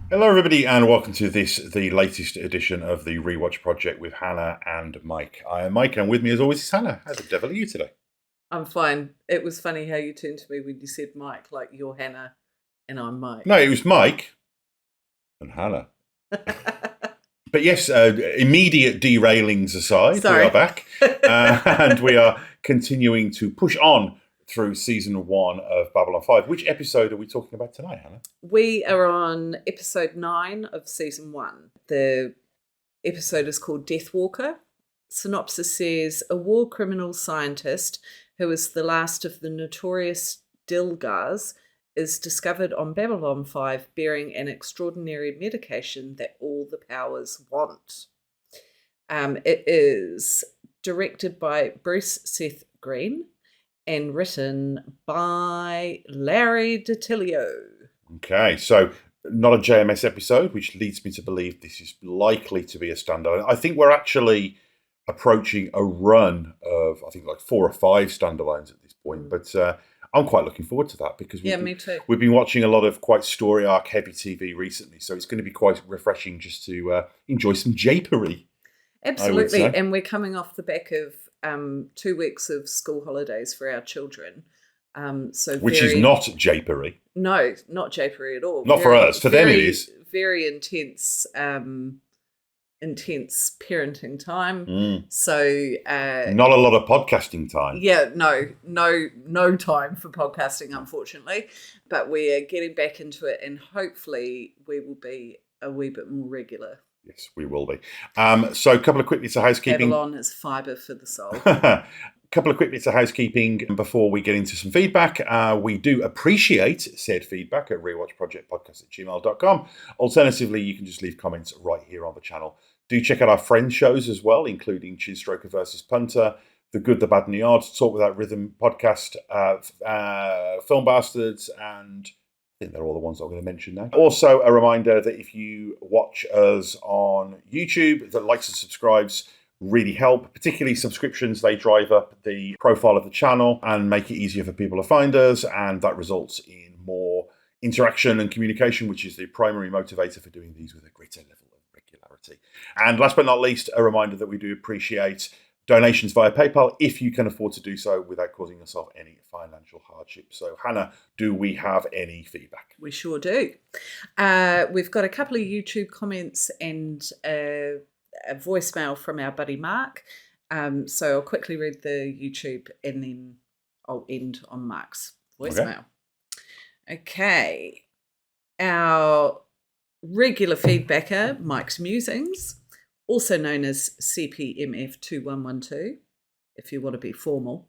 Hello, everybody, and welcome to the latest edition of the Rewatch Project with Hannah and Mike. I am Mike, and with me, as always, is Hannah. How the devil are you today? I'm fine. It was funny how you turned to me when you said Mike, like you're Hannah and I'm Mike. No, it was Mike and Hannah. But yes, immediate derailings aside, we are back, and we are continuing to push on through season 1 of Babylon 5. Which episode are we talking about tonight, Hannah? We are on episode 9 of season 1. The episode is called Deathwalker. Synopsis says, a war criminal scientist who is the last of the notorious Dilgars is discovered on Babylon 5 bearing an extraordinary medication that all the powers want. It is directed by Bruce Seth Green and written by Larryt DiTillio. Okay, so not a JMS episode, which leads me to believe this is likely to be a standalone. I think we're actually approaching a run of, I think, like 4 or 5 standalones at this point. But I'm quite looking forward to that because me too. We've been watching a lot of quite story arc heavy TV recently, so it's going to be quite refreshing just to enjoy some japery. Absolutely, and we're coming off the back of 2 weeks of school holidays for our children. Which is not japery. No, not japery at all. Not for us. For them it is. Very intense parenting time. So not a lot of podcasting time. Yeah, no time for podcasting, unfortunately. But we are getting back into it, and hopefully we will be a wee bit more regular. Yes, we will be. So a couple of quick bits of housekeeping. Babylon is fibre for the soul. Couple of quick bits of housekeeping before we get into some feedback. We do appreciate said feedback at rewatchprojectpodcast@gmail.com. Alternatively, you can just leave comments right here on the channel. Do check out our friend shows as well, including Chinstroker versus Punter, The Good, the Bad and the Odd, Talk Without Rhythm podcast, Film Bastards, and I think they're all the ones I'm going to mention now. Also, a reminder that if you watch us on YouTube, that likes and subscribes really help, particularly subscriptions. They drive up the profile of the channel and make it easier for people to find us, and that results in more interaction and communication, which is the primary motivator for doing these with a greater level of regularity. And last but not least, a reminder that we do appreciate donations via PayPal if you can afford to do so without causing yourself any financial hardship. So, Hannah, do we have any feedback? We sure do. We've got a couple of YouTube comments and a voicemail from our buddy Mark. So I'll quickly read the YouTube and then I'll end on Mark's voicemail. Okay. Our regular feedbacker, Mike's Musings, also known as CPMF2112, if you want to be formal,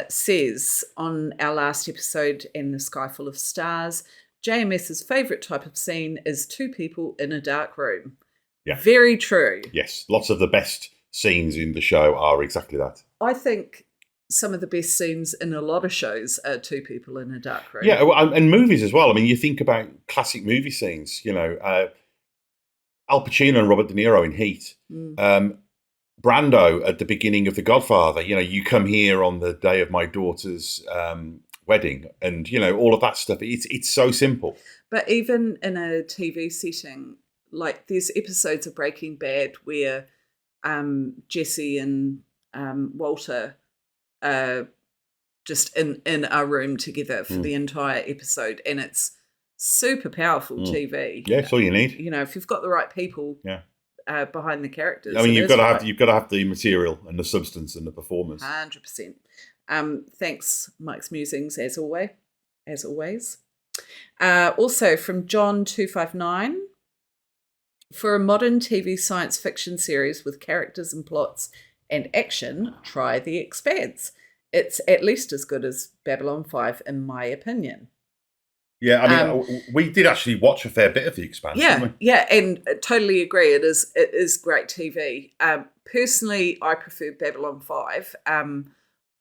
says on our last episode, In the Sky Full of Stars, JMS's favourite type of scene is 2 people in a dark room. Yeah. Very true. Yes, lots of the best scenes in the show are exactly that. I think some of the best scenes in a lot of shows are 2 people in a dark room. Yeah, and movies as well. I mean, you think about classic movie scenes, you know, Al Pacino and Robert De Niro in Heat. Brando at the beginning of The Godfather, you know, you come here on the day of my daughter's wedding, and, you know, all of that stuff. It's so simple. But even in a TV setting, like there's episodes of Breaking Bad where Jesse and Walter are just in a room together for the entire episode, and it's super powerful TV. Yeah, that's all you need. You know, if you've got the right people behind the characters. I mean, you've got to have the material and the substance and the performance. 100%. Thanks, Mike's Musings, as always. Also from John259. For a modern TV science fiction series with characters and plots and action, try The Expanse. It's at least as good as Babylon 5, in my opinion. Yeah, I mean, we did actually watch a fair bit of The Expanse. Yeah, and totally agree. It is great TV. Personally, I prefer Babylon 5.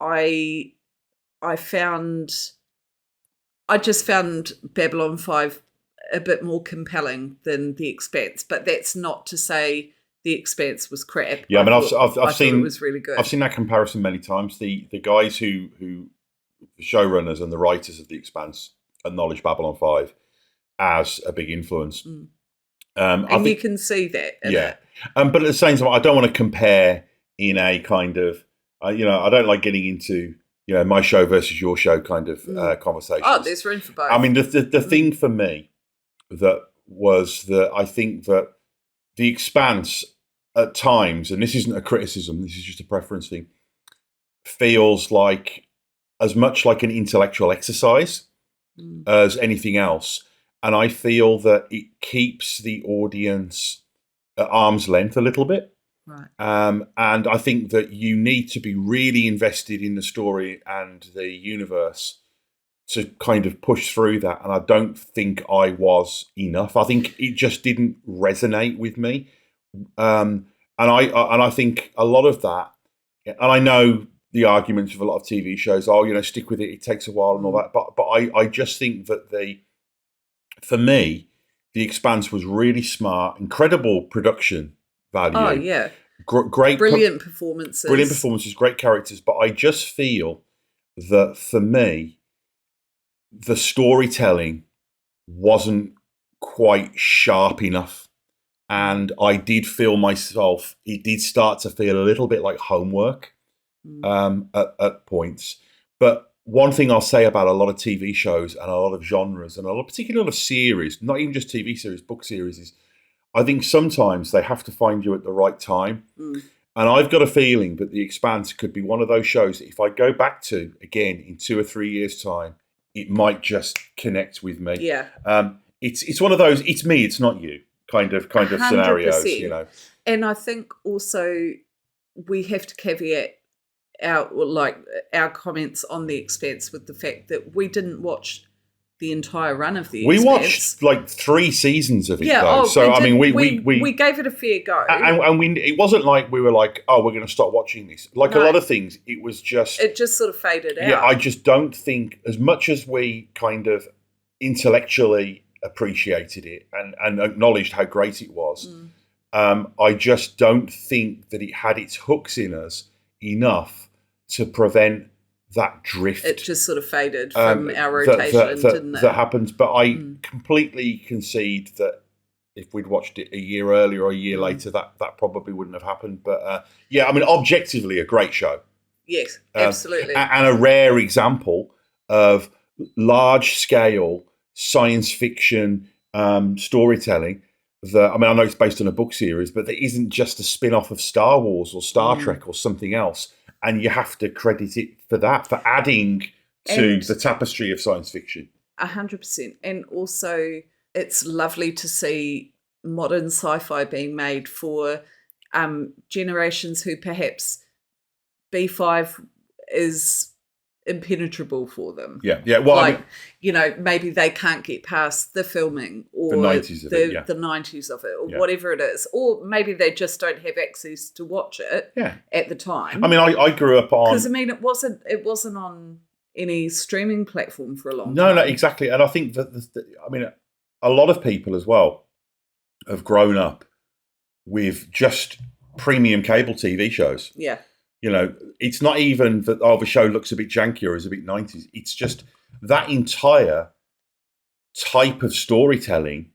I just found Babylon 5 a bit more compelling than The Expanse, but that's not to say The Expanse was crap. Yeah, I've seen it was really good. I've seen that comparison many times. The guys who the showrunners and the writers of The Expanse acknowledge Babylon 5. as a big influence. And I think, you can see that. Yeah. But at the same time, I don't want to compare in a kind of, I don't like getting into, my show versus your show kind of conversations. Oh, there's room for both. I mean, the thing for me that I think that The Expanse at times, and this isn't a criticism, this is just a preference thing, feels like as much like an intellectual exercise as anything else. And I feel that it keeps the audience at arm's length a little bit. Right. And I think that you need to be really invested in the story and the universe to kind of push through that. And I don't think I was enough. I think it just didn't resonate with me. And I think a lot of that, and I know the arguments of a lot of TV shows, stick with it, it takes a while and all that. But I just think that for me, The Expanse was really smart, incredible production value. Oh, yeah. Great. Brilliant performances, great characters. But I just feel that for me, the storytelling wasn't quite sharp enough. And I did feel myself, it did start to feel a little bit like homework at points. But one thing I'll say about a lot of TV shows and a lot of genres and particularly a lot of series, not even just TV series, book series, is I think sometimes they have to find you at the right time. And I've got a feeling that The Expanse could be one of those shows that if I go back to again in 2 or 3 years' time, it might just connect with me. Yeah. It's one of those, it's me, it's not you kind of 100%. Scenarios, And I think also we have to caveat our comments on The Expanse with the fact that we didn't watch the entire run of The Expanse. We watched like 3 seasons of it, though. We gave it a fair go. And it wasn't like we were like, oh, we're going to stop watching this. Like a lot of things, it was just... It just sort of faded out. Yeah, I just don't think, as much as we kind of intellectually appreciated it and acknowledged how great it was, I just don't think that it had its hooks in us enough to prevent that drift. It just sort of faded from our rotation, didn't it? That happens. But I completely concede that if we'd watched it a year earlier or a year later, that probably wouldn't have happened. But objectively, a great show. Yes, absolutely. And a rare example of large-scale science fiction storytelling. I know it's based on a book series, but there isn't just a spin-off of Star Wars or Star Trek or something else. And you have to credit it for that, for adding to the tapestry of science fiction. 100%. And also, it's lovely to see modern sci-fi being made for generations who perhaps B5 is impenetrable for them. Yeah. Well, maybe they can't get past the filming or the 90s of it, the 90s of it, or whatever it is, or maybe they just don't have access to watch it at the time. I mean, I grew up on, because it wasn't on any streaming platform for a long time. No, exactly. And I think that a lot of people as well have grown up with just premium cable TV shows. Yeah. It's not even that, the show looks a bit janky or is a bit 90s. It's just that entire type of storytelling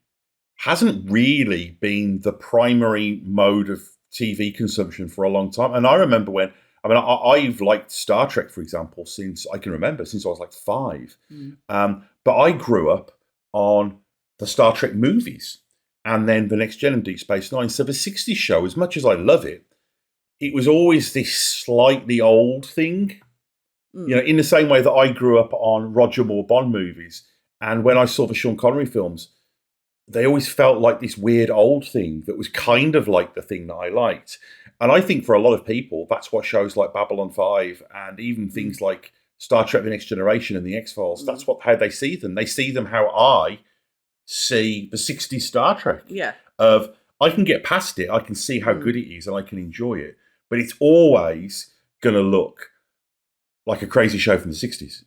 hasn't really been the primary mode of TV consumption for a long time. And I remember when, I've liked Star Trek, for example, since I can remember, since I was like 5. But I grew up on the Star Trek movies and then The Next Gen and Deep Space Nine. So the 60s show, as much as I love it, it was always this slightly old thing, in the same way that I grew up on Roger Moore Bond movies. And when I saw the Sean Connery films, they always felt like this weird old thing that was kind of like the thing that I liked. And I think for a lot of people, that's what shows like Babylon 5 and even things like Star Trek The Next Generation and The X-Files, that's how they see them. They see them how I see the 60s Star Trek. Yeah. I can get past it, I can see how good it is and I can enjoy it. But it's always going to look like a crazy show from the 60s.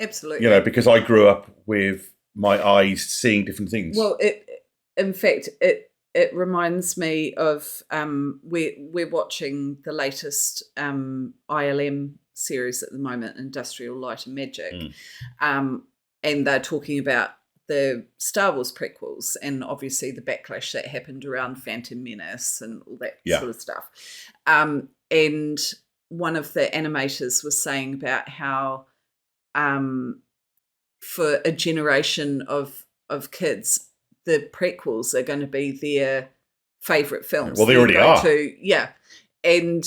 Absolutely. Because I grew up with my eyes seeing different things. Well, in fact, it reminds me of, we're watching the latest ILM series at the moment, Industrial Light and Magic. And they're talking about the Star Wars prequels and obviously the backlash that happened around Phantom Menace and all that sort of stuff. And one of the animators was saying about how for a generation of kids, the prequels are going to be their favourite films. Well, they already are. Yeah. And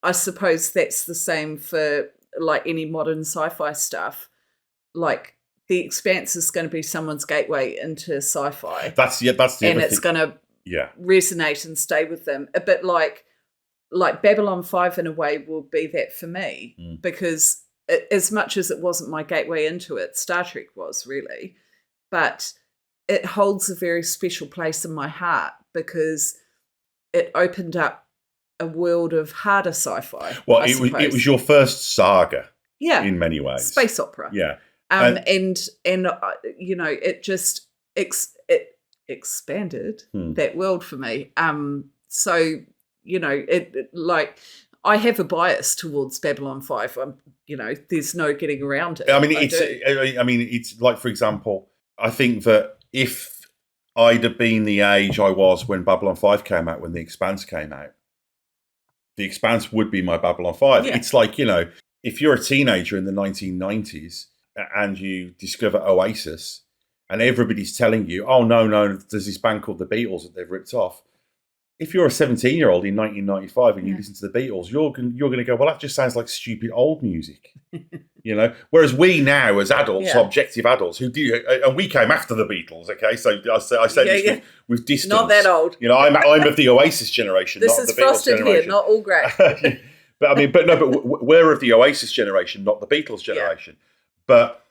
I suppose that's the same for like any modern sci-fi stuff. Like The Expanse is going to be someone's gateway into sci-fi. That's the other and it's thing. going to resonate and stay with them. A bit like Babylon 5 in a way will be that for me because as much as it wasn't my gateway into it, Star Trek was really, but it holds a very special place in my heart because it opened up a world of harder sci-fi. Well, it was your first saga, in many ways, space opera. Yeah, and you know, it just it expanded that world for me. So you know, it like I have a bias towards Babylon 5. You know, there's no getting around it. I mean, it's like, for example, I think that if I'd have been the age I was when Babylon 5 came out, when The Expanse came out, The Expanse would be my Babylon 5. Yeah. It's like, you know, if you're a teenager in the 1990s and you discover Oasis and everybody's telling you, oh, no, there's this band called the Beatles that they've ripped off. If you're a 17-year-old in 1995 and you listen to the Beatles, you're going to go, well, that just sounds like stupid old music, you know. Whereas we now, as adults, objective adults, who do, and we came after the Beatles, okay. So I say this with distance. Not that old, you know. I'm of the Oasis generation. This not is the Beatles frosted generation. Here, not all great. But I mean, but we're of the Oasis generation, not the Beatles generation. Yeah. But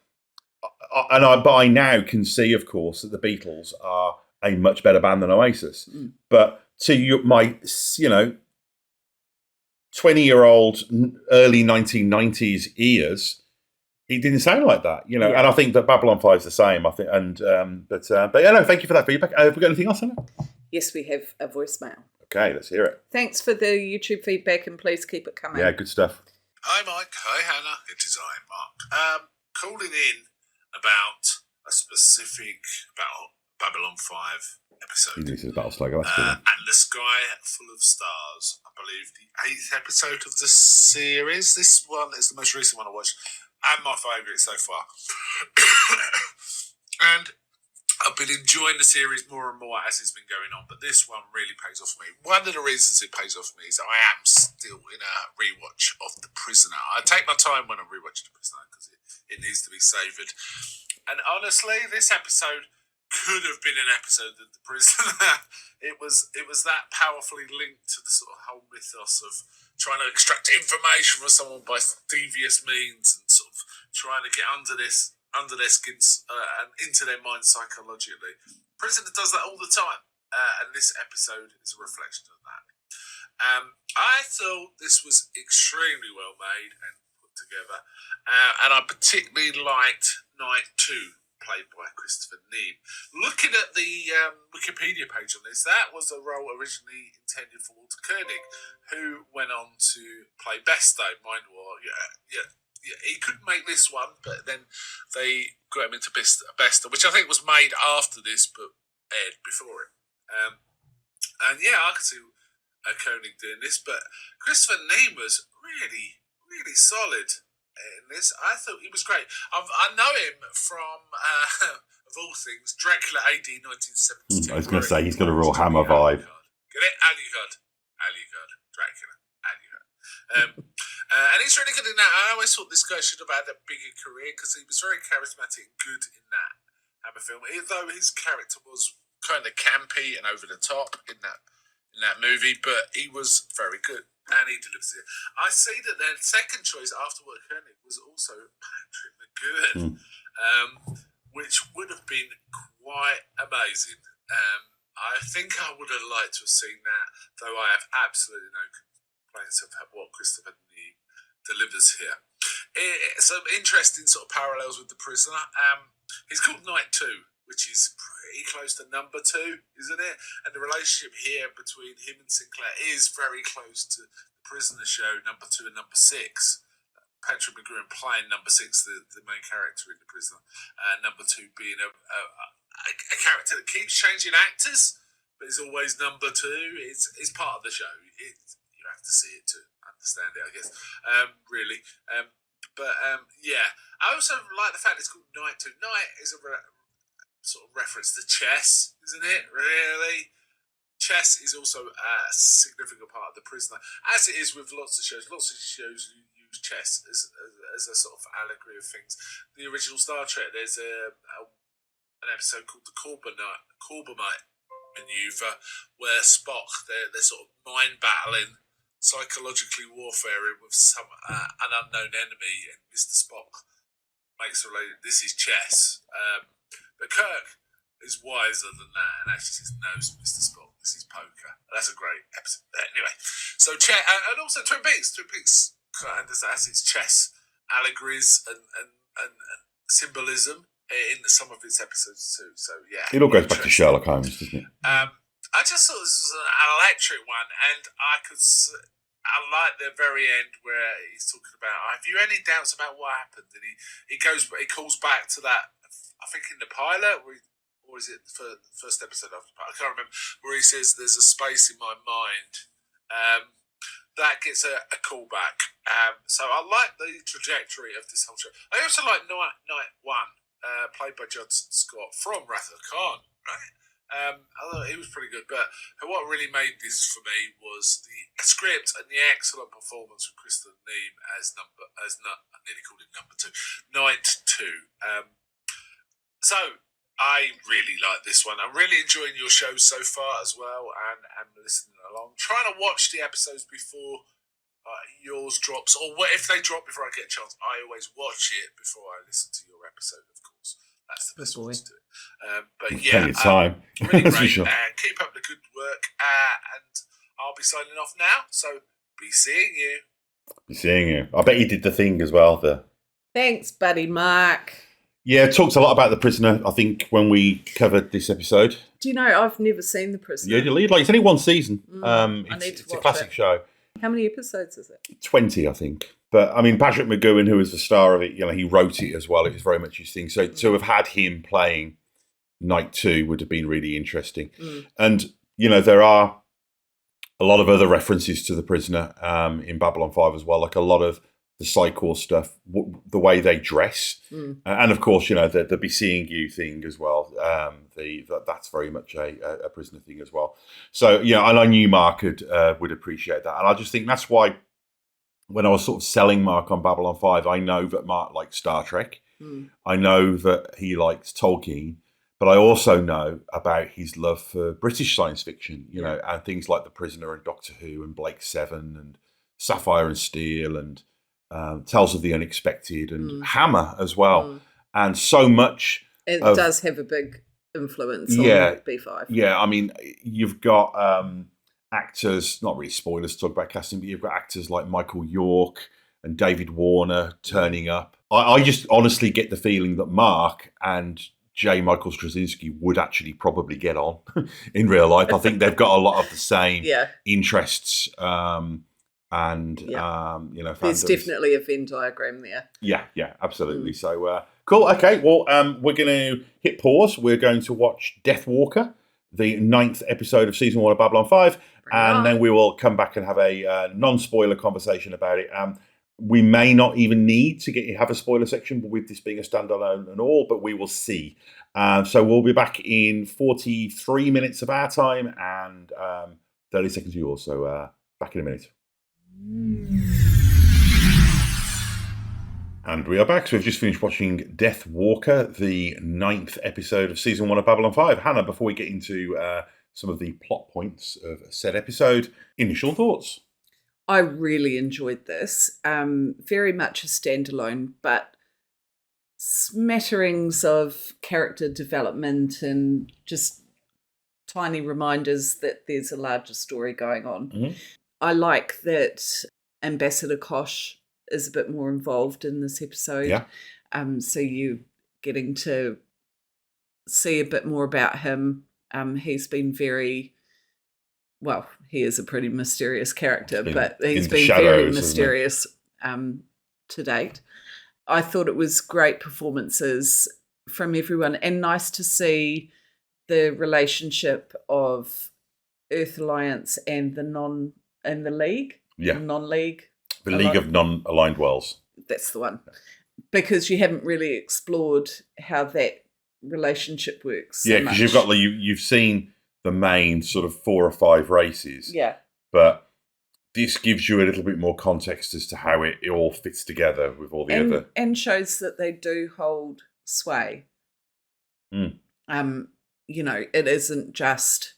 I now can see, of course, that the Beatles are a much better band than Oasis, but to my, you know, 20-year-old early 1990s ears, it didn't sound like that, you know. And I think that Babylon 5 is the same. I think, but yeah, no, thank you for that feedback. Have we got anything else on it? Yes, we have a voicemail. Okay, let's hear it. Thanks for the YouTube feedback, and please keep it coming. Yeah, good stuff. Hi, Mike. Hi, Hannah. It is I, Mark. Calling in about a specific Babylon 5 episode. This is Battlestar Galactica. And the Sky Full of Stars. I believe the 8th episode of the series. This one is the most recent one I watched, and my favourite so far. And I've been enjoying the series more and more as it's been going on, but this one really pays off for me. One of the reasons it pays off for me is I am still in a rewatch of The Prisoner. I take my time when I rewatch The Prisoner because it needs to be savoured. And honestly, this episode could have been an episode of The Prisoner. It was that powerfully linked to the sort of whole mythos of trying to extract information from someone by devious means and sort of trying to get under their skins and into their minds psychologically. Prisoner does that all the time, and this episode is a reflection of that. I thought this was extremely well made and put together, and I particularly liked Night 2, played by Christopher Neame. Looking at the Wikipedia page on this, that was a role originally intended for Walter Koenig, who went on to play Besto, Mind War. Yeah, he couldn't make this one, but then they got him into Besto, which I think was made after this, but aired before it. And yeah, I could see Koenig doing this, but Christopher Neame was really, really solid in this. I thought he was great. I know him from, of all things, Dracula AD 1972. I was going to say, he's got a real Hammer vibe. Get it? Alucard, Dracula, Alucard. And he's really good in that. I always thought this guy should have had a bigger career because he was very charismatic and good in that Hammer film. Although his character was kind of campy and over the top in that movie, but he was very good. And he delivers it. I see that their second choice after Walter Koenig was also Patrick McGowan, which would have been quite amazing. I think I would have liked to have seen that, though I have absolutely no complaints of what Christopher Neame delivers here. Some interesting sort of parallels with The Prisoner. He's called Night 2, which is pretty close to number 2, isn't it? And the relationship here between him and Sinclair is very close to The Prisoner show number 2 and number 6. Patrick McGowan playing number 6, the main character in The Prisoner, number 2 being a character that keeps changing actors, but is always number 2. It's part of the show. You have to see it to understand it, I guess. Really. Yeah. I also like the fact it's called Night 2. Night is a sort of reference to chess, isn't it? Really? Chess is also a significant part of The Prisoner, as it is with lots of shows. Lots of shows use chess as a sort of allegory of things. The original Star Trek, there's an episode called the Corbomite Maneuver, where Spock, they're sort of mind battling, psychologically warfaring with an unknown enemy, and Mr. Spock makes a relation. This is chess, but Kirk is wiser than that and actually says, "No, Mr. Spock, this is poker." That's a great episode. Anyway, so and also Twin Peaks kind of has its chess allegories and symbolism in some of its episodes too. So yeah, it all goes back to Sherlock Holmes, doesn't it? I just thought this was an electric one, and I like the very end where he's talking about, have you any doubts about what happened? And he calls back to that, I think in the pilot, or is it the first episode of the pilot? I can't remember, where he says there's a space in my mind. That gets a callback. So I like the trajectory of this whole show. I also like Night 1, played by Johnson Scott from Wrath of Khan, right? I thought he was pretty good, but what really made this for me was the script and the excellent performance of Kristen Neame I nearly called him number 2, Night 2. So I really like this one. I'm really enjoying your show so far as well, and listening along. Trying to watch the episodes before yours drops, or what if they drop before I get a chance. I always watch it before I listen to your episode, of course. That's the best way to do it. But yeah, plenty of time. Really That's for great. sure. Keep up the good work, and I'll be signing off now. So be seeing you. Be seeing you. I bet you did the thing as well. Thanks, buddy Mark. Yeah, it talks a lot about The Prisoner, I think, when we covered this episode. Do you know, I've never seen The Prisoner. Yeah, like it's only one season. It's a classic show. How many episodes is it? 20, I think. But, I mean, Patrick McGowan, who was the star of it, he wrote it as well. It was very much his thing. So to have had him playing Night 2 would have been really interesting. And, there are a lot of other references to The Prisoner in Babylon 5 as well, like a lot of the Psychor stuff, the way they dress. And, of course, the Be Seeing You thing as well. That's very much a Prisoner thing as well. So, and I knew Mark would appreciate that. And I just think that's why when I was sort of selling Mark on Babylon 5, I know that Mark likes Star Trek. I know that he likes Tolkien, but I also know about his love for British science fiction, and things like The Prisoner and Doctor Who and Blake Seven and Sapphire and Steel and Tales of the Unexpected and Hammer as well. And so much. It does have a big influence on B5. Yeah, I mean, you've got actors, not really spoilers to talk about casting, but you've got actors like Michael York and David Warner turning up. I just honestly get the feeling that Mark and J. Michael Straczynski would actually probably get on in real life. I think they've got a lot of the same interests and there's definitely a Venn diagram there. Yeah, absolutely. So cool. Okay, well, we're going to hit pause. We're going to watch Deathwalker, the 9th episode of season 1 of Babylon 5, and then we will come back and have a non-spoiler conversation about it. We may not even need to have a spoiler section with this being a standalone and all, but we will see. So we'll be back in 43 minutes of our time and 30 seconds of yours. So back in a minute. And we are back. So we've just finished watching Deathwalker, the 9th episode of season 1 of Babylon 5. Hannah, before we get into some of the plot points of said episode, initial thoughts? I really enjoyed this. Very much a standalone, but smatterings of character development and just tiny reminders that there's a larger story going on. I like that Ambassador Kosh is a bit more involved in this episode. Yeah. So you getting to see a bit more about him. He's been very... Well, he is a pretty mysterious character, but he's been very mysterious to date. I thought it was great performances from everyone, and nice to see the relationship of Earth Alliance and the League. Yeah. Non-League. The League of Non-Aligned Worlds. That's the one. Because you haven't really explored how that relationship works. Yeah, because you've seen the main sort of 4 or 5 races. Yeah. But this gives you a little bit more context as to how it all fits together with all the other... And shows that they do hold sway. Mm. It isn't just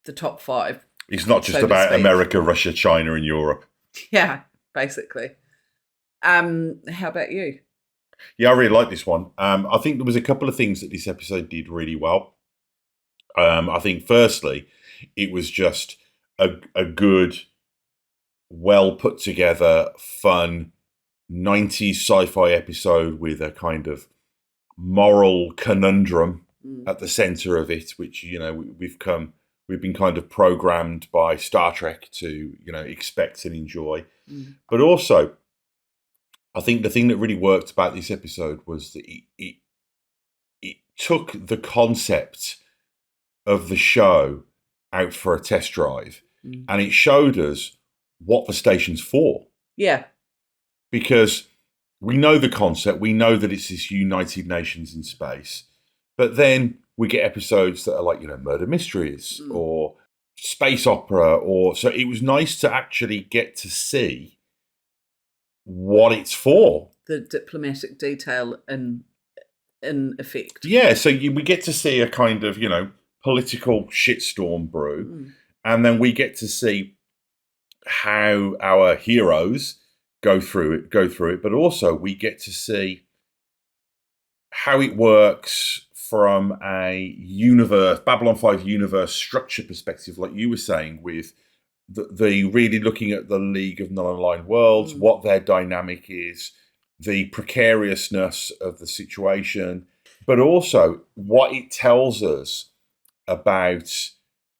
the top 5. It's not just about America, Russia, China and Europe. Yeah, basically. How about you? Yeah, I really like this one. I think there was a couple of things that this episode did really well. I think firstly, it was just a good, well put together, fun 90s sci-fi episode with a kind of moral conundrum at the center of it, which, we've been kind of programmed by Star Trek to, expect and enjoy. But also, I think the thing that really worked about this episode was that it took the concept of the show out for a test drive, and it showed us what the station's for. Yeah. Because we know the concept, we know that it's this United Nations in space, but then we get episodes that are like, murder mysteries or space opera, so it was nice to actually get to see what it's for. The diplomatic detail in effect. Yeah, so we get to see a kind of, political shitstorm brew, and then we get to see how our heroes go through it, but also we get to see how it works from a Babylon 5 universe structure perspective, like you were saying, with the really looking at the League of Non-Aligned Worlds, what their dynamic is, the precariousness of the situation, but also what it tells us about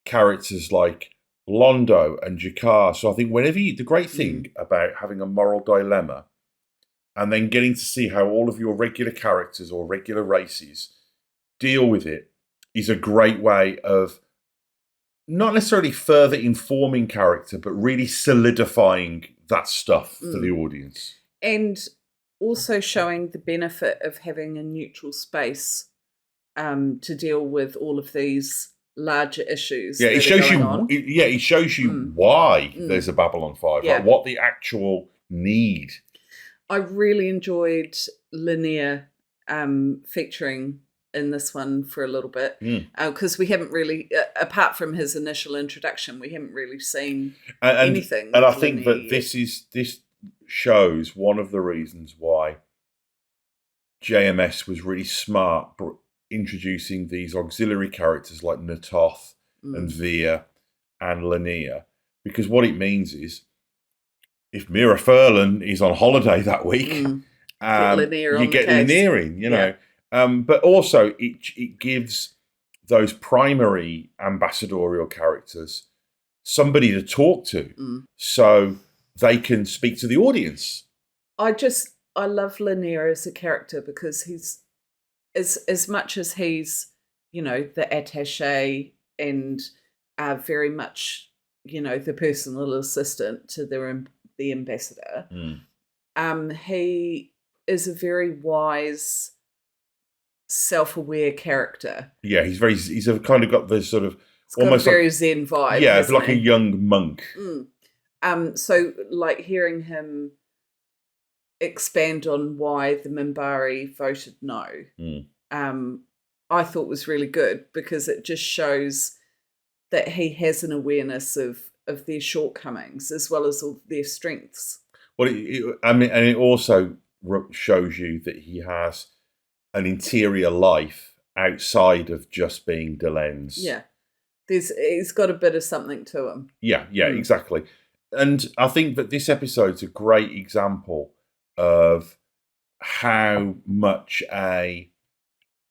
characters like Londo and Jakar. So I think the great thing about having a moral dilemma and then getting to see how all of your regular characters or regular races deal with it is a great way of not necessarily further informing character, but really solidifying that stuff for the audience. And also showing the benefit of having a neutral space to deal with all of these larger issues. Yeah, it shows you. It shows you why there's a Babylon 5, like what the actual need. I really enjoyed Linnea featuring in this one for a little bit, because we haven't really, apart from his initial introduction, we haven't really seen anything. And I think that this shows one of the reasons why JMS was really smart introducing these auxiliary characters like Natoth and Via and Linnea, because what it means is if Mira Furlan is on holiday that week, you get Linnea in, but also it gives those primary ambassadorial characters somebody to talk to so they can speak to the audience. I love Linnea as a character because he's, as much as he's, the attaché and very much, the personal assistant to the ambassador, he is a very wise, self-aware character. Yeah, he's kind of got this sort of almost got a very Zen vibe. Yeah, it's like a young monk. So like hearing him expand on why the Minbari voted no, I thought was really good, because it just shows that he has an awareness of their shortcomings as well as all their strengths. Well, and it also shows you that he has an interior life outside of just being Delens. Yeah, he's got a bit of something to him. Yeah, exactly. And I think that this episode's a great example of how much a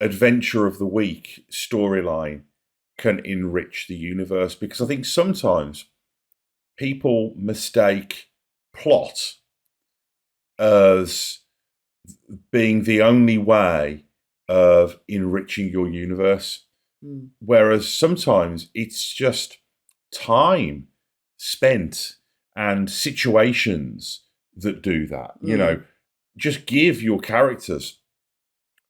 adventure of the week storyline can enrich the universe, because I think sometimes people mistake plot as being the only way of enriching your universe. Whereas sometimes it's just time spent and situations that do that. You know, just give your characters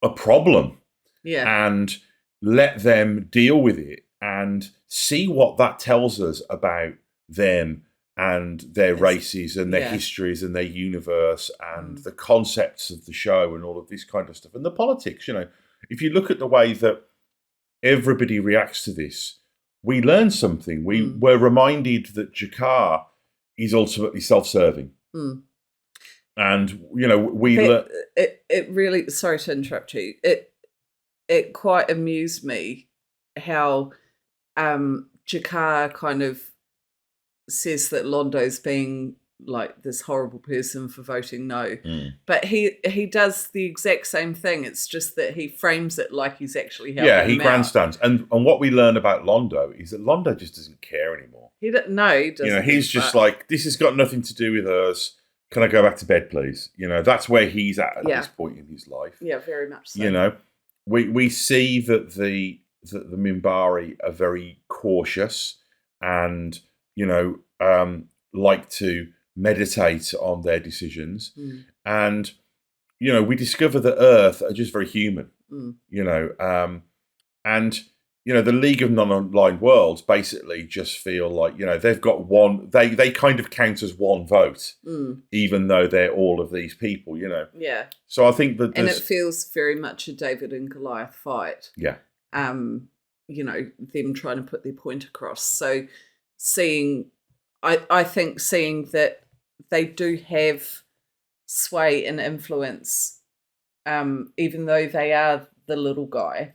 a problem and let them deal with it and see what that tells us about them and their races and their histories and their universe and the concepts of the show and all of this kind of stuff. And the politics, you know, if you look at the way that everybody reacts to this, we learn something. We were reminded that Jakar is ultimately self-serving. And, you know, it really, sorry to interrupt you, it quite amused me how Jakar kind of says that Londo's being like this horrible person for voting no. But he does the exact same thing. It's just that he frames it like he's actually helping him he grandstands. And what we learn about Londo is that Londo just doesn't care anymore. He doesn't. You know, he's just like, this has got nothing to do with us. Can I go back to bed, please? You know, that's where he's at this point in his life. Yeah, very much so. You know, we see that the Minbari are very cautious and, you know, like to meditate on their decisions. And, you know, we discover that Earth are just very human, you know, and, you know, the League of Non-Aligned Worlds basically just feel like, you know, they've got one, they kind of count as one vote, even though they're all of these people, you know. Yeah. So I think that and it feels very much a David and Goliath fight. Yeah. You know, them trying to put their point across. So I think seeing that they do have sway and influence, even though they are the little guy,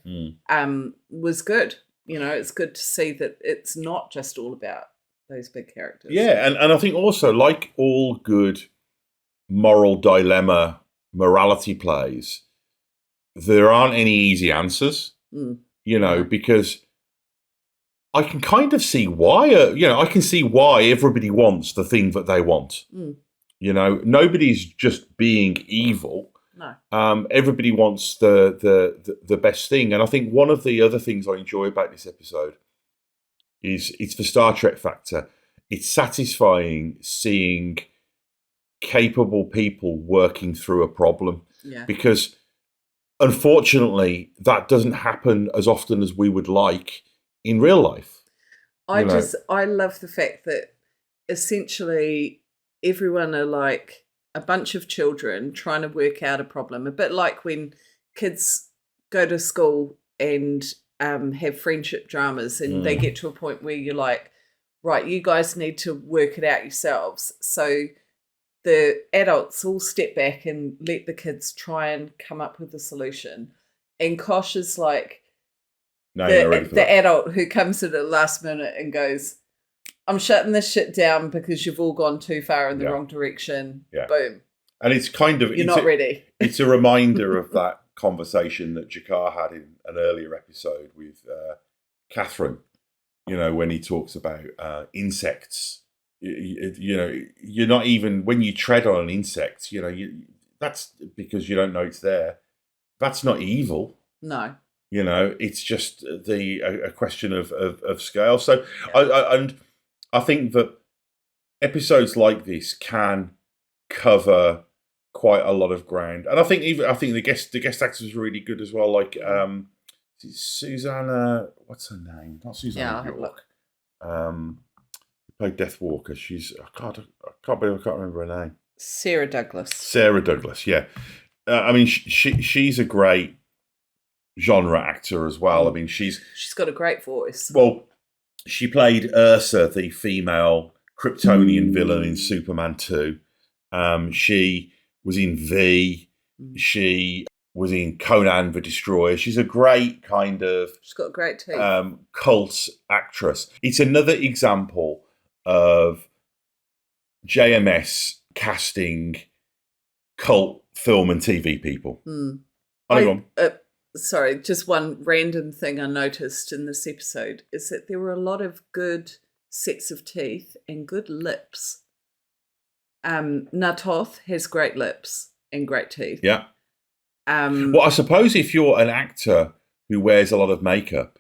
was good. You know, it's good to see that it's not just all about those big characters. Yeah, and I think also, like all good moral dilemma morality plays, there aren't any easy answers, you know, because I can kind of see why, you know, I can see why everybody wants the thing that they want. You know, nobody's just being evil. No. Everybody wants the best thing. And I think one of the other things I enjoy about this episode is it's the Star Trek factor. It's satisfying seeing capable people working through a problem. Yeah. Because unfortunately, that doesn't happen as often as we would like in real life. I love the fact that essentially everyone are like a bunch of children trying to work out a problem, a bit like when kids go to school and have friendship dramas and they get to a point where you're like, right, you guys need to work it out yourselves. So the adults all step back and let the kids try and come up with a solution. And Kosh is like, the adult who comes in at the last minute and goes, I'm shutting this shit down because you've all gone too far in the wrong direction. Yeah. Boom. And it's kind of... You're not ready. It's a reminder of that conversation that Jakar had in an earlier episode with Catherine, you know, when he talks about insects. You know, you're not even... When you tread on an insect, you know, that's because you don't know it's there. That's not evil. No. You know, it's just a question of scale. So, I think that episodes like this can cover quite a lot of ground, and I think the guest actors were really good as well. Like Susanna, what's her name? Not Susanna York. Who played Deathwalker. She's I can't remember her name. Sarah Douglas. Sarah Douglas. Yeah, I mean she's a great genre actor as well. I mean she's got a great voice. Well, she played Ursa, the female Kryptonian villain in Superman 2. She was in V. She was in Conan the Destroyer. She's a great kind of... She's got a great teeth. Cult actress. It's another example of JMS casting cult film and TV people. Sorry, just one random thing I noticed in this episode is that there were a lot of good sets of teeth and good lips. Natoth has great lips and great teeth. Yeah. Um, Well, I suppose if you're an actor who wears a lot of makeup,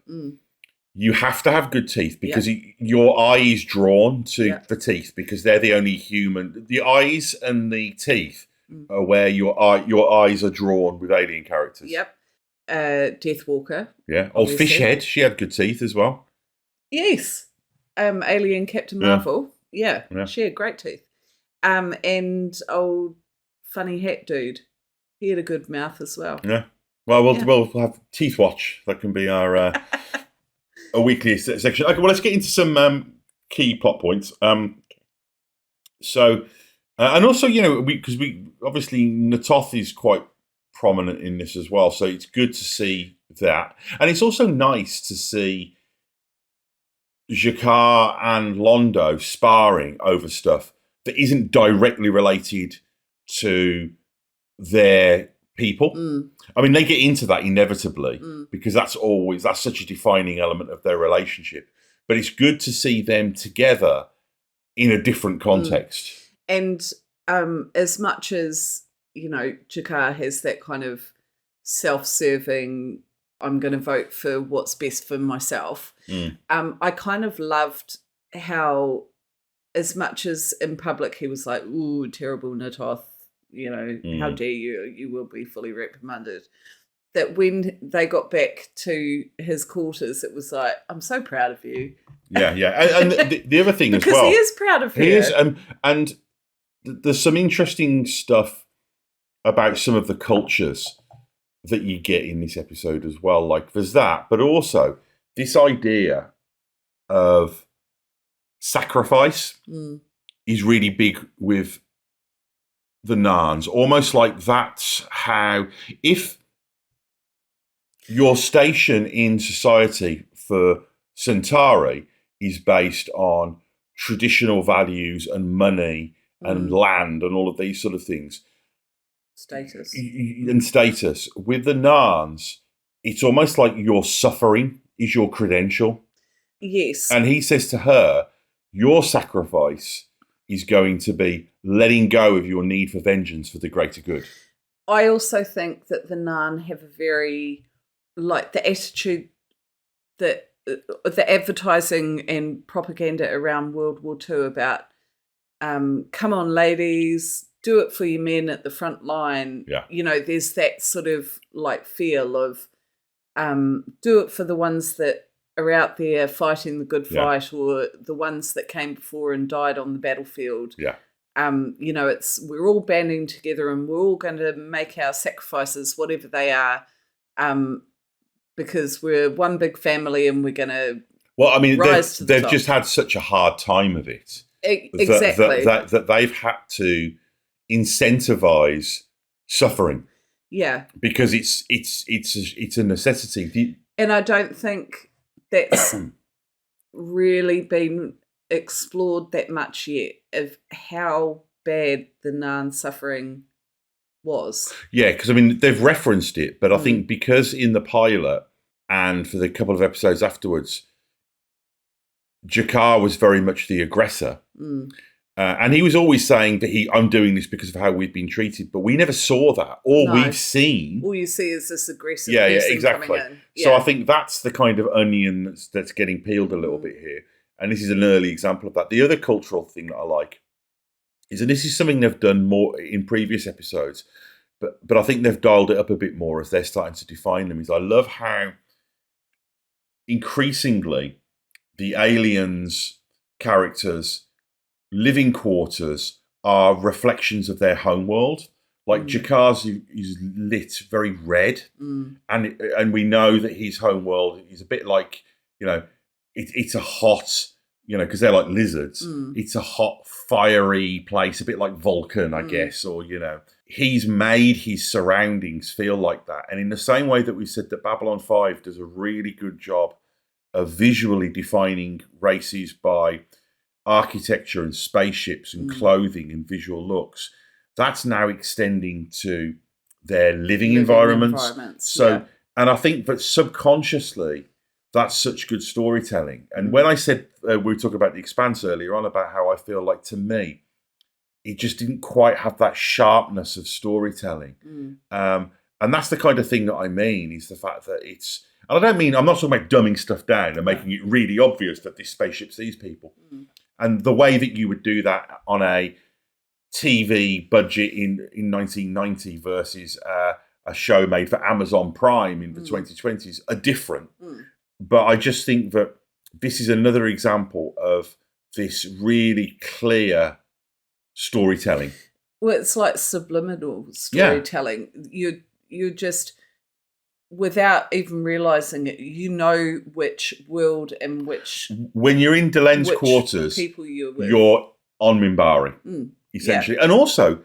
you have to have good teeth because your eye is drawn to the teeth because they're the only human. The eyes and the teeth are where your eyes are drawn with alien characters. Yep. Deathwalker. Yeah. Oh, Fishhead. She had good teeth as well. Yes. Alien Captain Marvel. Yeah. She had great teeth. And old funny hat dude. He had a good mouth as well. Yeah. Well, we'll have Teeth Watch. That can be our a weekly section. Okay. Well, let's get into some key plot points. So, and also, because we obviously Natoth is quite prominent in this as well, so it's good to see that, and it's also nice to see G'Kar and Londo sparring over stuff that isn't directly related to their people. I mean, they get into that inevitably because that's such a defining element of their relationship. But it's good to see them together in a different context. And as much as, G'Kar has that kind of self-serving, I'm going to vote for what's best for myself, I kind of loved how, as much as in public he was like, ooh, terrible Natoth, how dare you will be fully reprimanded, that when they got back to his quarters, it was like, I'm so proud of you. Yeah. And the other thing as well. Because he is proud of her. He is, and there's some interesting stuff about some of the cultures that you get in this episode as well. Like, there's that, but also this idea of sacrifice is really big with the Narns. Almost like that's how, if your station in society for Centauri is based on traditional values and money and land and all of these sort of things, status, with the Narns, it's almost like your suffering is your credential. Yes. And he says to her, your sacrifice is going to be letting go of your need for vengeance for the greater good. I also think that the Narn have a very, the attitude that the advertising and propaganda around World War II about, come on, ladies, do it for your men at the front line. Yeah. There's that sort of feel of do it for the ones that are out there fighting the good fight, or the ones that came before and died on the battlefield. Yeah. We're all banding together and we're all going to make our sacrifices, whatever they are, because we're one big family and we're going to. Well, I mean, they've just had such a hard time of it. Exactly. That they've had to incentivize suffering. Yeah. Because it's a necessity. And I don't think that's really been explored that much yet, of how bad the Narn suffering was. Yeah, because I mean, they've referenced it, but I think because in the pilot and for the couple of episodes afterwards, G'Kar was very much the aggressor. And he was always saying that I'm doing this because of how we've been treated, but we never saw that. All we've seen. All you see is this aggressive person exactly. coming in. Yeah. So I think that's the kind of onion that's getting peeled a little bit here. And this is an early example of that. The other cultural thing that I like is, and this is something they've done more in previous episodes, but I think they've dialed it up a bit more as they're starting to define them, is I love how increasingly the aliens' characters' living quarters are reflections of their homeworld. Like G'Kar's is lit very red, and we know that his homeworld is a bit like, it's a hot, because they're like lizards. It's a hot, fiery place, a bit like Vulcan, I guess, or he's made his surroundings feel like that. And in the same way that we said that Babylon 5 does a really good job of visually defining races by architecture and spaceships and clothing and visual looks, that's now extending to their living environments. So, and I think that subconsciously, that's such good storytelling. And when I said, we were talking about The Expanse earlier on, about how I feel like, to me, it just didn't quite have that sharpness of storytelling. And that's the kind of thing that I mean, is the fact that it's, and I don't mean, I'm not talking about dumbing stuff down and making it really obvious that this spaceship sees people. And the way that you would do that on a TV budget in 1990 versus a show made for Amazon Prime in the 2020s are different. But I just think that this is another example of this really clear storytelling. Well, it's like subliminal storytelling. You're just, without even realising it, you know which world and which... When you're in Delen's quarters, people you're on Minbari, essentially. And also,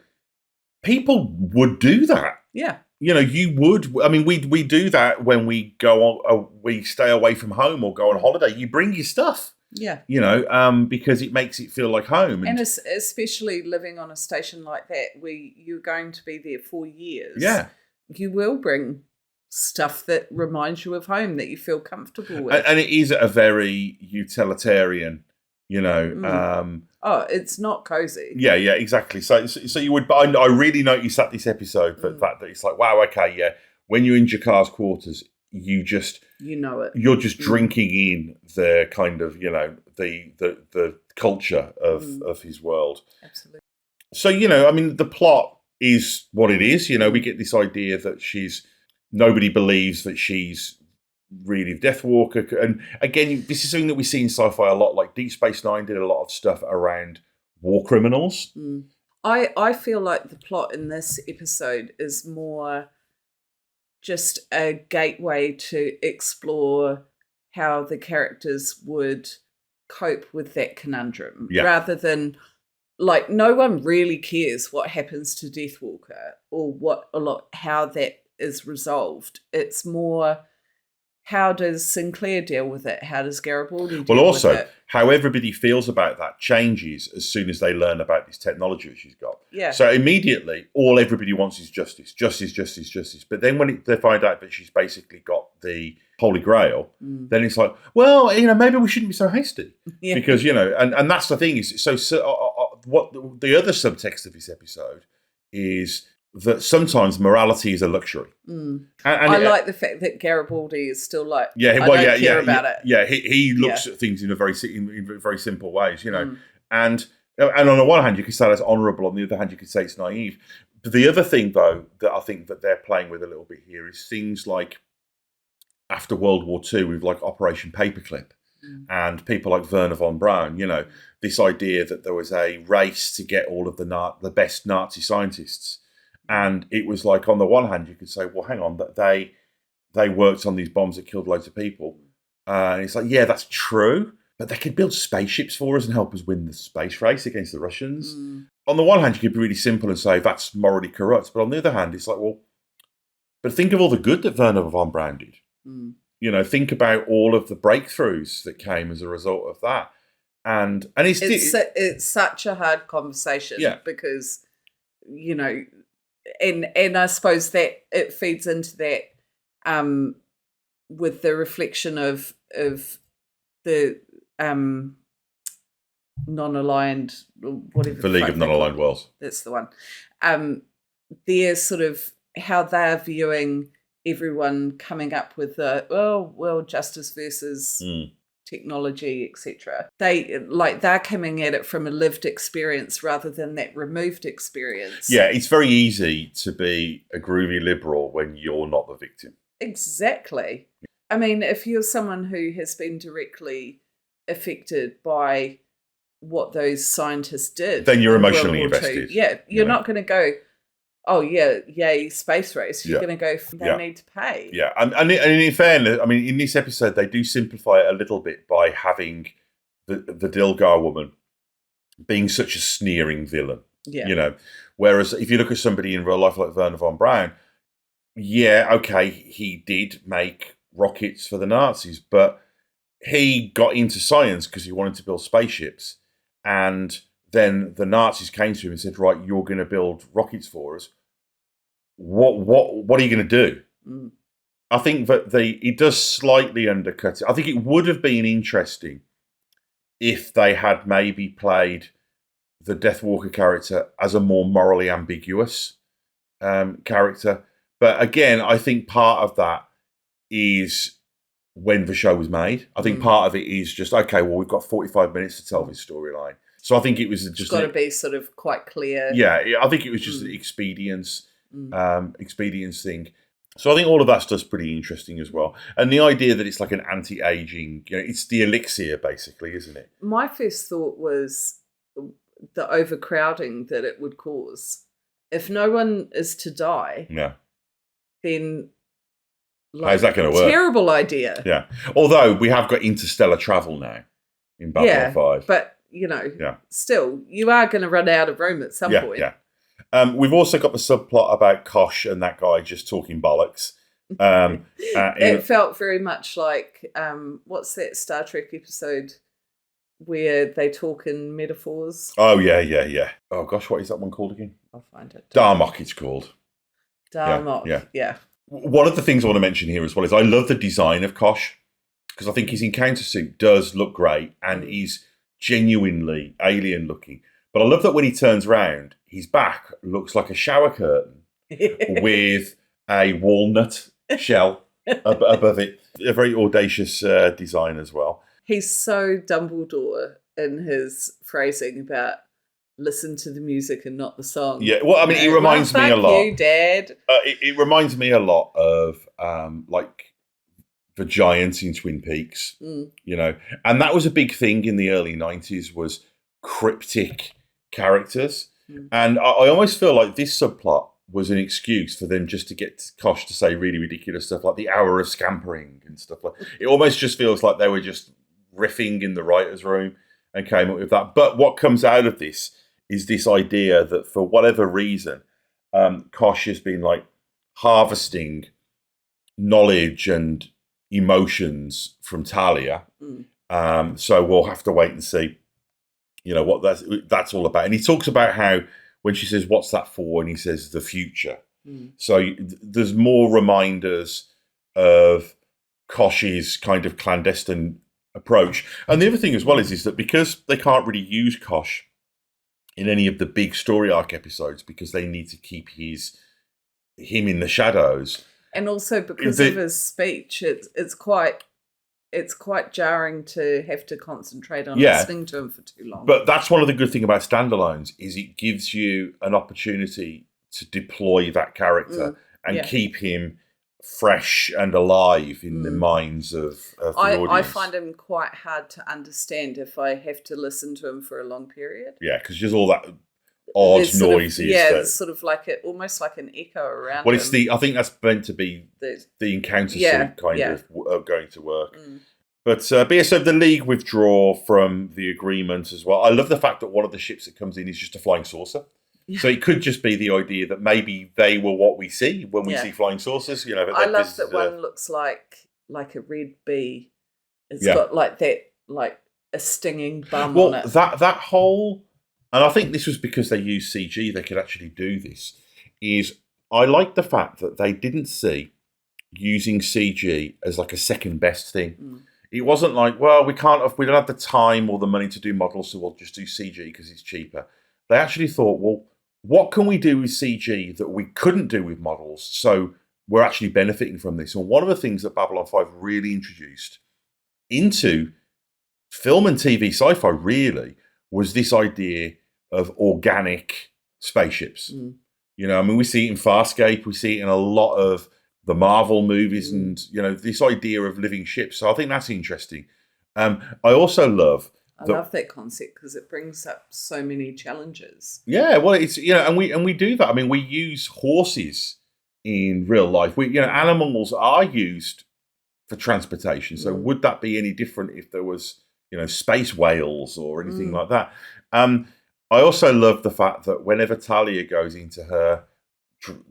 people would do that. Yeah. You know, you would. I mean, we do that when we go on, we stay away from home or go on holiday. You bring your stuff. Yeah. You know, because it makes it feel like home. And especially living on a station like that, where you're going to be there for years. Yeah. You will bring stuff that reminds you of home, that you feel comfortable with. And it is a very utilitarian, you know. It's not cozy. Yeah, exactly. So you would, but I really noticed at this episode the fact that it's like, wow, okay, yeah. When you're in Jakar's quarters, you know it. You're just drinking in the kind of, you know, the culture of his world. Absolutely. So, you know, I mean, the plot is what it is. You know, we get this idea that nobody believes that she's really Deathwalker. And again, this is something that we see in sci-fi a lot. Like Deep Space Nine did a lot of stuff around war criminals. I feel like the plot in this episode is more just a gateway to explore how the characters would cope with that conundrum, rather than, like, no one really cares what happens to Deathwalker or how that is resolved. It's more, how does Sinclair deal with it? How does Garibaldi deal with it? How everybody feels about that changes as soon as they learn about this technology that she's got. Yeah. So immediately, everybody wants is justice. But then when they find out that she's basically got the Holy Grail, then it's like, well, you know, maybe we shouldn't be so hasty. Because, you know, and that's the thing is, what the other subtext of this episode is that sometimes morality is a luxury. And I like the fact that Garibaldi is still like, I don't care about it. Yeah, he looks at things in very simple ways, you know. And on the one hand, you could say that's honourable. On the other hand, you could say it's naive. But the other thing, though, that I think that they're playing with a little bit here is things like after World War II with like Operation Paperclip and people like Werner von Braun, you know, this idea that there was a race to get all of the best Nazi scientists. And it was like, on the one hand, you could say, well, hang on, that they worked on these bombs that killed loads of people. And it's like, yeah, that's true. But they could build spaceships for us and help us win the space race against the Russians. On the one hand, you could be really simple and say that's morally corrupt. But on the other hand, it's like, well, but think of all the good that Werner von Braun did. You know, think about all of the breakthroughs that came as a result of that. And it's such a hard conversation because, you know, and I suppose that it feeds into that with the reflection of the non-aligned, whatever. The League of Non-Aligned Worlds. That's the one. They're sort of how they're viewing everyone coming up with justice versus technology, etc. They're coming at it from a lived experience rather than that removed experience. Yeah, it's very easy to be a groovy liberal when you're not the victim. Exactly. I mean, if you're someone who has been directly affected by what those scientists did, then you're emotionally invested. Yeah, you're not going to go, oh yeah, yay, space race. You're going to go, they need to pay. Yeah, and in fairness, I mean, in this episode, they do simplify it a little bit by having the Dilgar woman being such a sneering villain. Yeah. You know, whereas if you look at somebody in real life like Werner von Braun, yeah, okay, he did make rockets for the Nazis, but he got into science because he wanted to build spaceships, and then the Nazis came to him and said, right, you're going to build rockets for us. What are you going to do? I think that it does slightly undercut it. I think it would have been interesting if they had maybe played the Deathwalker character as a more morally ambiguous character. But again, I think part of that is when the show was made. I think part of it is just, okay, well, we've got 45 minutes to tell this storyline. So I think it was just... It's got to be sort of quite clear. Yeah, I think it was just an expedience thing. So I think all of that stuff's pretty interesting as well. And the idea that it's like an anti-aging, it's the elixir, basically, isn't it? My first thought was the overcrowding that it would cause. If no one is to die, then... how's that going to work? Terrible idea. Yeah. Although we have got interstellar travel now in Babylon 5. But, still, you are going to run out of room at some point. Yeah. We've also got the subplot about Kosh and that guy just talking bollocks. It felt very much like, what's that Star Trek episode where they talk in metaphors? Oh, yeah. Oh, gosh, what is that one called again? I'll find it. Darmok, it's called. Darmok, yeah. One of the things I want to mention here as well is I love the design of Kosh, because I think his encounter suit does look great and he's genuinely alien looking. But I love that when he turns around, his back looks like a shower curtain with a walnut shell above it. A very audacious design as well. He's so Dumbledore in his phrasing about listen to the music and not the song. Yeah, well, I mean, it reminds me a lot. Thank you, Dad. It reminds me a lot of like the giants in Twin Peaks, and that was a big thing in the early 90s was cryptic characters. And I almost feel like this subplot was an excuse for them just to get Kosh to say really ridiculous stuff like the hour of scampering and stuff like that. It almost just feels like they were just riffing in the writer's room and came up with that. But what comes out of this is this idea that for whatever reason, Kosh has been like harvesting knowledge and emotions from Talia. So we'll have to wait and see, what that's all about. And he talks about how when she says, "What's that for?" and he says, "The future." So there's more reminders of Kosh's kind of clandestine approach. And the other thing as well is that because they can't really use Kosh in any of the big story arc episodes because they need to keep him in the shadows. And also because of his speech, it's quite jarring to have to concentrate on listening to him for too long. But that's one of the good things about standalones is it gives you an opportunity to deploy that character and keep him fresh and alive in the minds of the audience. I find him quite hard to understand if I have to listen to him for a long period. Yeah, because there's all that odd noises. It's sort of like almost like an echo around. Well, it's I think that's meant to be the encounter suit kind of going to work. But so the League withdraw from the agreement as well. I love the fact that one of the ships that comes in is just a flying saucer. So it could just be the idea that maybe they were what we see when we see flying saucers. I love that one looks like a red bee. It's got like that, like a stinging bum on it. That whole, and I think this was because they used CG. They could actually do this. I like the fact that they didn't see using CG as like a second best thing. It wasn't like, well, we don't have the time or the money to do models, so we'll just do CG because it's cheaper. They actually thought, well, what can we do with CG that we couldn't do with models? So we're actually benefiting from this. And one of the things that Babylon 5 really introduced into film and TV sci-fi really was this idea of organic spaceships. We see it in Farscape, we see it in a lot of the Marvel movies and, this idea of living ships. So I think that's interesting. I also love... I love that concept because it brings up so many challenges. Yeah, well, it's and we do that. I mean, we use horses in real life. Animals are used for transportation. So would that be any different if there was space whales or anything like that? I also love the fact that whenever Talia goes into her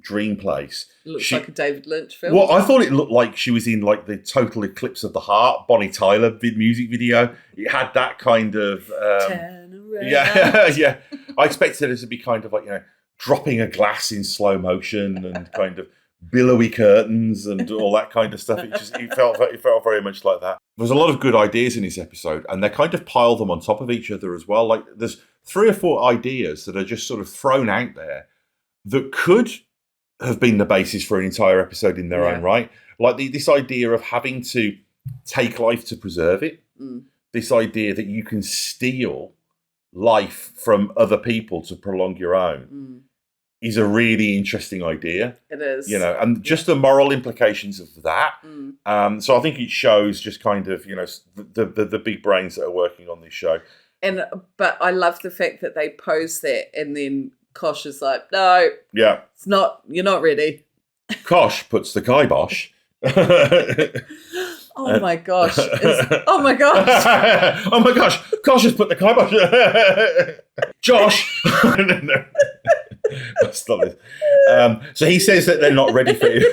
dream place, it looks like a David Lynch film. Well, I thought it looked like she was in like the Total Eclipse of the Heart Bonnie Tyler music video. It had that kind of turn around. Yeah. I expected it to be kind of like dropping a glass in slow motion and kind of billowy curtains and all that kind of stuff. It felt very much like that. there's a lot of good ideas in this episode, and they kind of pile them on top of each other as well. Like there's 3 or 4 ideas that are just sort of thrown out there that could have been the basis for an entire episode in their own right. Like this idea of having to take life to preserve it. This idea that you can steal life from other people to prolong your own is a really interesting idea. It is. You know, and just the moral implications of that. So I think it shows just kind of, you know, the big brains that are working on this show. But I love the fact that they pose that and then Kosh is like, no, it's not, you're not ready. Kosh puts the kibosh. Oh my gosh. Oh my gosh. Oh my gosh. Kosh has put the kibosh. Josh. No. Stop this. So he says that they're not ready for you.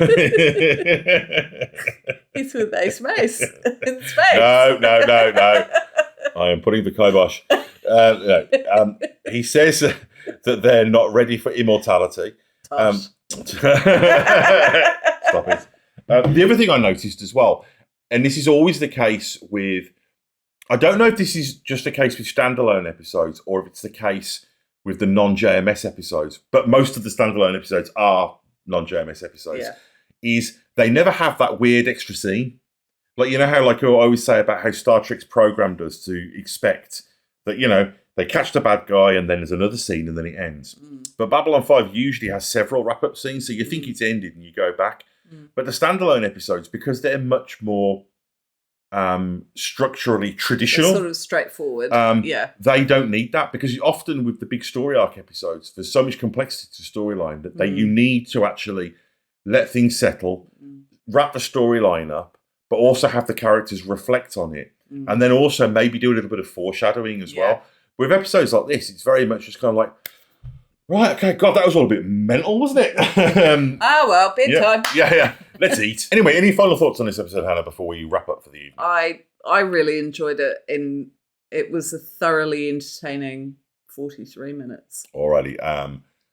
He's with Ace Mace in space. No. I am putting the kibosh. He says that they're not ready for immortality. Stop it. The other thing I noticed as well, and this is always the case with, I don't know if this is just the case with standalone episodes or if it's the case with the non-JMS episodes, but most of the standalone episodes are non-JMS episodes, is they never have that weird extra scene. Like, you know how, like I always say about how Star Trek's programmed us to expect that, you know, they catch the bad guy and then there's another scene and then it ends. But Babylon 5 usually has several wrap-up scenes, so you think it's ended and you go back. But the standalone episodes, because they're much more structurally traditional, it's sort of straightforward. They don't need that, because often with the big story arc episodes, there's so much complexity to storyline that you need to actually let things settle, wrap the storyline up, but also have the characters reflect on it, and then also maybe do a little bit of foreshadowing as well. With episodes like this, it's very much just kind of like, right, okay, God, that was all a bit mental, wasn't it? Well, bedtime. Yeah. Let's eat. Anyway, any final thoughts on this episode, Hannah, before we wrap up for the evening? I really enjoyed it, and it was a thoroughly entertaining 43 minutes. Alrighty,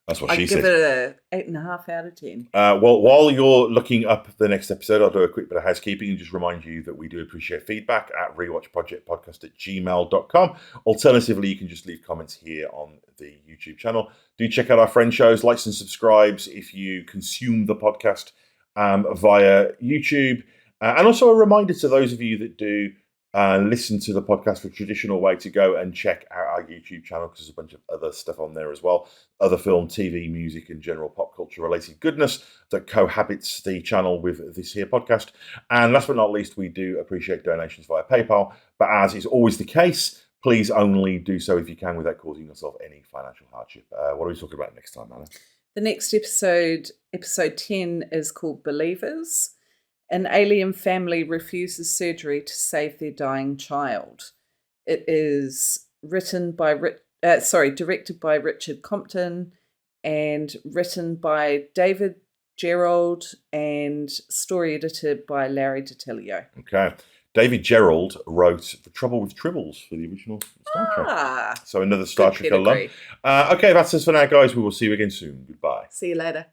that's what she said. I'd give it a 8.5 out of 10. Well, while you're looking up the next episode, I'll do a quick bit of housekeeping and just remind you that we do appreciate feedback at rewatchprojectpodcast@gmail.com. Alternatively, you can just leave comments here on the YouTube channel. Do check out our friend shows, likes and subscribes if you consume the podcast via YouTube. And also a reminder to those of you that do listen to the podcast the traditional way, to go and check out our YouTube channel, because there's a bunch of other stuff on there as well. Other film, TV, music, and general pop culture related goodness that cohabits the channel with this here podcast. And last but not least, we do appreciate donations via PayPal. But as is always the case, please only do so if you can without causing yourself any financial hardship. What are we talking about next time, Anna? The next episode 10, is called Believers. An alien family refuses surgery to save their dying child. It is directed by Richard Compton and written by David Gerald and story edited by Larryt DiTillio. Okay. David Gerald wrote The Trouble with Tribbles for the original Star Trek. So another Star Trek alum. Okay, that's us for now, guys. We will see you again soon. Goodbye. See you later.